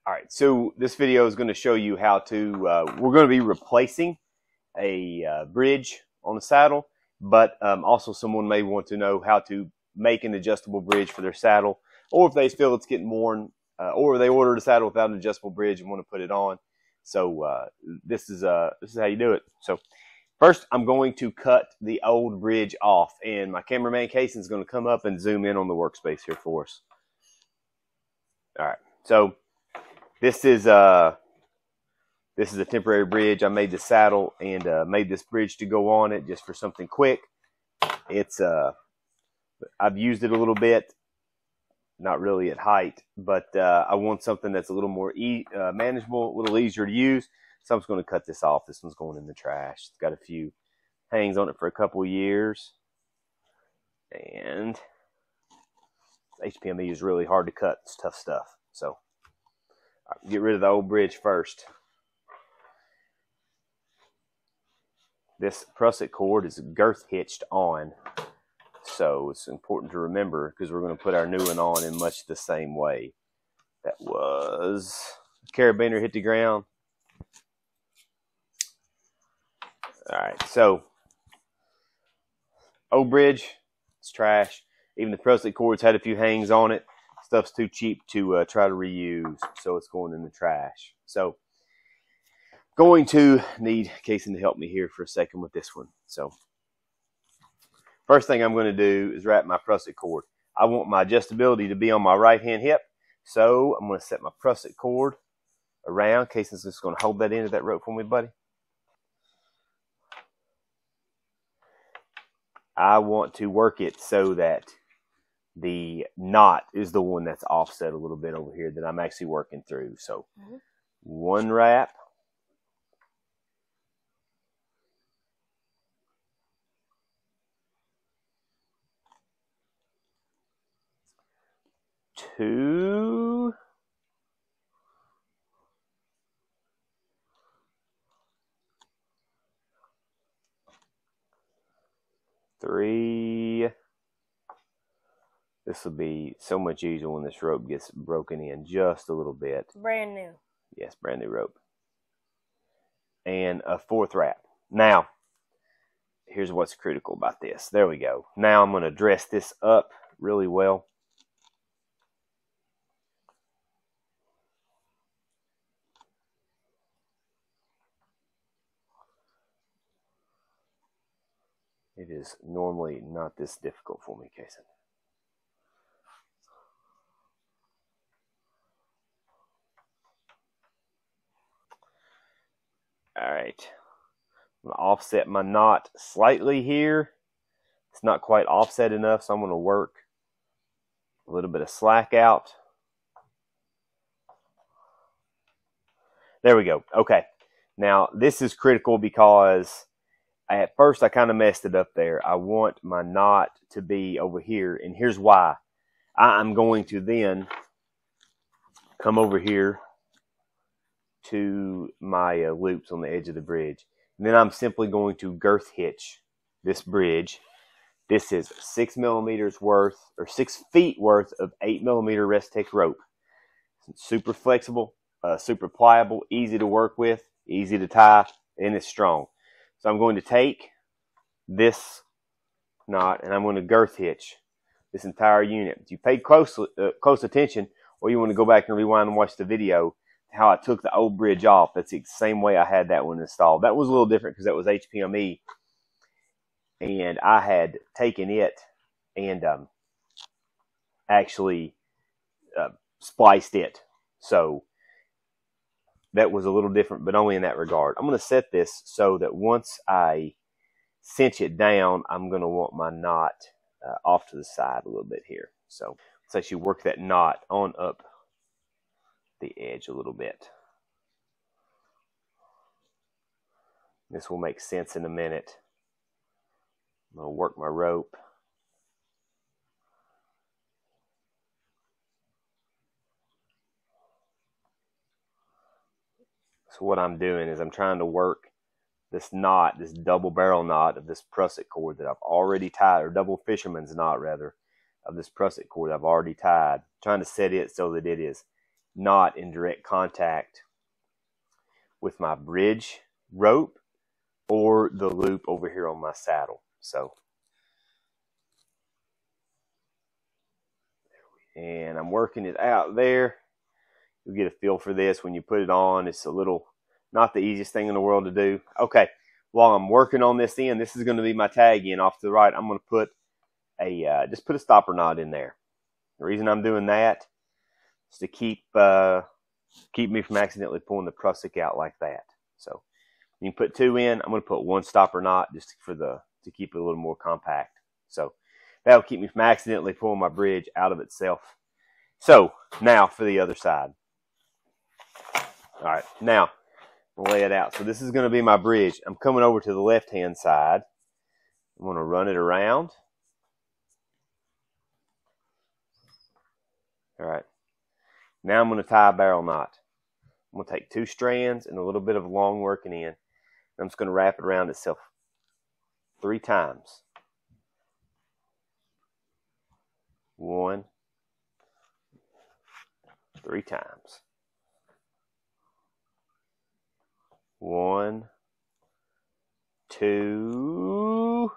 All right, so this video is going to show you how to, we're going to be replacing a bridge on the saddle, but also someone may want to know how to make an adjustable bridge for their saddle, or if they feel it's getting worn, or they ordered a saddle without an adjustable bridge and want to put it on. So this is how you do it. So first, I'm going to cut the old bridge off, and my cameraman Casey is going to come up and zoom in on the workspace here for us. All right, so this is a temporary bridge. I made the saddle and made this bridge to go on it just for something quick. It's I've used it a little bit, not really at height, but I want something that's a little more manageable, a little easier to use. So I'm just going to cut this off. This one's going in the trash. It's got a few hangs on it for a couple of years, and HPME is really hard to cut. It's tough stuff. So get rid of the old bridge first. This prussic cord is girth hitched on, so it's important to remember because we're going to put our new one on in much the same way. That was carabiner hit the ground. All right, so old bridge, it's trash. Even the prussic cord's had a few hangs on it. Stuff's too cheap to try to reuse, so it's going in the trash. So going to need Casey to help me here for a second with this one. So first thing I'm going to do is wrap my prussic cord. I want my adjustability to be on my right hand hip, so I'm going to set my prussic cord around. Casey's just going to hold that end of that rope for me, buddy. I want to work it so that the knot is the one that's offset a little bit over here that I'm actually working through. So one wrap. Two. Three. This will be so much easier when this rope gets broken in just a little bit. Brand new. Yes, brand new rope. And a fourth wrap. Now, here's what's critical about this. There we go. Now I'm going to dress this up really well. It is normally not this difficult for me, Casey. All right, I'm going to offset my knot slightly here. It's not quite offset enough, so I'm going to work a little bit of slack out. There we go. Okay, now this is critical because at first I kind of messed it up there. I want my knot to be over here, and here's why. I'm going to then come over here to my loops on the edge of the bridge. And then I'm simply going to girth hitch this bridge. This is 6 millimeters worth, or 6 feet worth of 8 millimeter Restec rope. It's super flexible, super pliable, easy to work with, easy to tie, and it's strong. So I'm going to take this knot and I'm going to girth hitch this entire unit. If you paid close attention, or you want to go back and rewind and watch the video, how I took the old bridge off, that's the same way I had that one installed. That was a little different because that was HPME, and I had taken it and actually spliced it. So that was a little different, but only in that regard. I'm going to set this so that once I cinch it down, I'm going to want my knot off to the side a little bit here. So let's actually work that knot on up the edge a little bit. This will make sense in a minute. I'm going to work my rope. So what I'm doing is I'm trying to work this knot, this double barrel knot of this prussic cord that I've already tied, or double fisherman's knot rather, of this prussic cord I've already tied. I'm trying to set it so that it is not in direct contact with my bridge rope or the loop over here on my saddle. So, and I'm working it out there. You'll get a feel for this when you put it on. It's a little, not the easiest thing in the world to do. Okay, while I'm working on this end, this is going to be my tag end off to the right. I'm going to put a, just put a stopper knot in there. The reason I'm doing that is to keep me from accidentally pulling the prussic out like that. So you can put 2 in. I'm going to put 1 stopper knot just to keep it a little more compact. So that'll keep me from accidentally pulling my bridge out of itself. So now for the other side. All right, now I'll lay it out. So this is going to be my bridge. I'm coming over to the left-hand side. I'm going to run it around. All right. Now I'm going to tie a barrel knot. I'm going to take 2 strands and a little bit of long working in. I'm just going to wrap it around itself 3 times. 1, 3 times. 1, 2,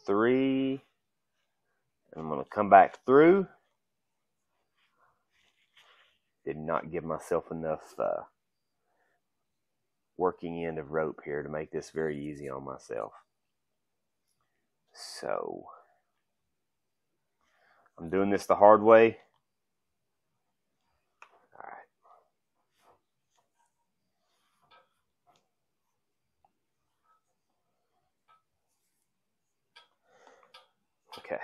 3. And I'm going to come back through. Did not give myself enough working end of rope here to make this very easy on myself. So I'm doing this the hard way. All right. Okay.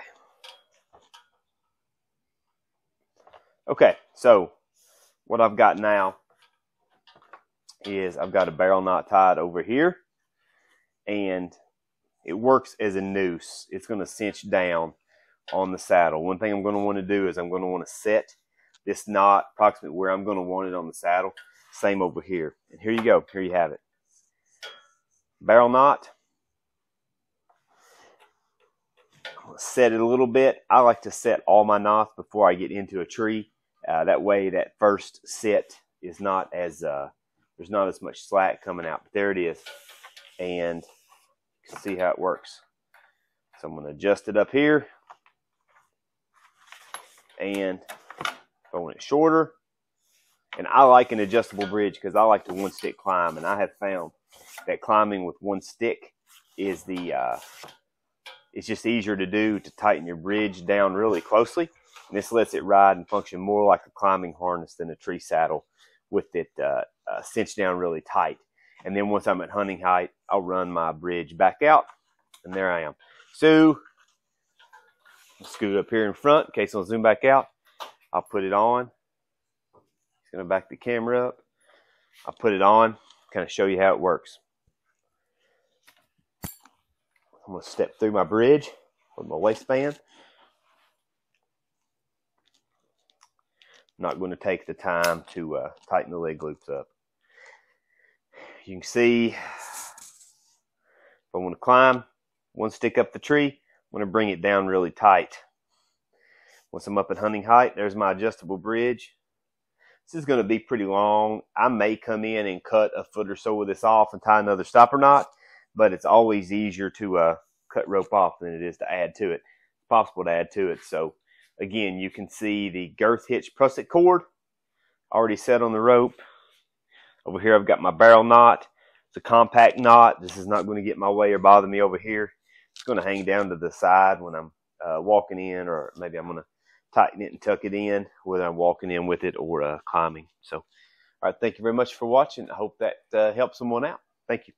Okay, so what I've got now is I've got a barrel knot tied over here, and it works as a noose. It's going to cinch down on the saddle. One thing I'm going to want to do is I'm going to want to set this knot approximately where I'm going to want it on the saddle. Same over here. And here you go. Here you have it. Barrel knot. I'm going to set it a little bit. I like to set all my knots before I get into a tree. That way that first set is not as, there's not as much slack coming out. But there it is. And you can see how it works. So I'm going to adjust it up here. And if I want it shorter. And I like an adjustable bridge because I like to 1-stick climb. And I have found that climbing with 1 stick is it's just easier to do to tighten your bridge down really closely. And this lets it ride and function more like a climbing harness than a tree saddle with it cinched down really tight. And then once I'm at hunting height, I'll run my bridge back out. And there I am. So I'll scoot up here in front in case I'll zoom back out. I'll put it on. Just going to back the camera up. I'll put it on, kind of show you how it works. I'm going to step through my bridge with my waistband. I'm not going to take the time to tighten the leg loops up. You can see if I want to climb 1 stick up the tree, I'm going to bring it down really tight. Once I'm up at hunting height, there's my adjustable bridge. This is going to be pretty long. I may come in and cut a foot or so of this off and tie another stopper knot, but it's always easier to cut rope off than it is to add to it. It's possible to add to it. So again, you can see the girth hitch prussic cord already set on the rope. Over here, I've got my barrel knot. It's a compact knot. This is not going to get my way or bother me over here. It's going to hang down to the side when I'm walking in, or maybe I'm going to tighten it and tuck it in, whether I'm walking in with it or climbing. So, all right, thank you very much for watching. I hope that helps someone out. Thank you.